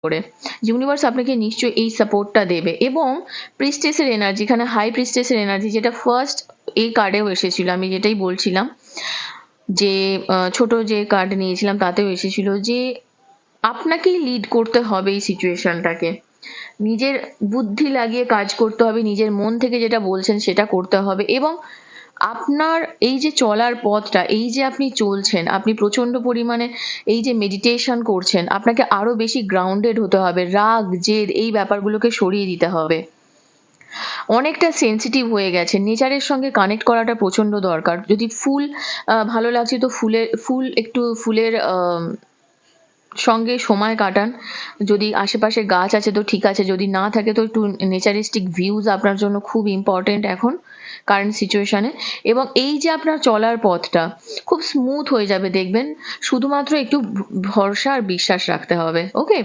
করে। ইউনিভার্স আপনাকে নিশ্চয়ই এই সাপোর্টটা দেবে। এবং প্রিস্টেসের এনার্জি, এখানে হাই প্রিস্টেসের এনার্জি, যেটা ফার্স্ট এই কার্ডেও এসেছিল, আমি যেটাই বলছিলাম যে ছোট যে কার্ড নিয়েছিলাম তাতেও এসেছিল যে আপনাকেই লিড করতে হবে এই সিচুয়েশনটাকে, নিজের বুদ্ধি লাগিয়ে কাজ করতে হবে, নিজের মন থেকে যেটা বলছেন সেটা করতে হবে। এবং আপনার এই যে চলার পথটা, এই যে আপনি চলছেন, আপনি প্রচন্ড পরিমাণে এই যে মেডিটেশন করছেন, আপনাকে আরো বেশি গ্রাউন্ডেড হতে হবে, রাগ জেদ এই ব্যাপারগুলোকে সরিয়ে দিতে হবে, অনেকটা সেন্সিটিভ হয়ে গেছে, নেচারের সঙ্গে কানেক্ট করাটা প্রচন্ড দরকার। যদি ফুল ভালো লাগছে তো ফুলের সঙ্গে সময় কাটান, যদি আশেপাশে গাছ আছে তো ঠিক আছে, যদি না থাকে তো একটু নেচারিস্টিক ভিউজ আপনার জন্য খুব ইম্পর্টেন্ট এখন কারেন্ট সিচুয়েশনে। এবং এই যে আপনার চলার পথটা খুব স্মুথ হয়ে যাবে দেখবেন, শুধুমাত্র একটু ভরসা আর বিশ্বাস রাখতে হবে। ওকে।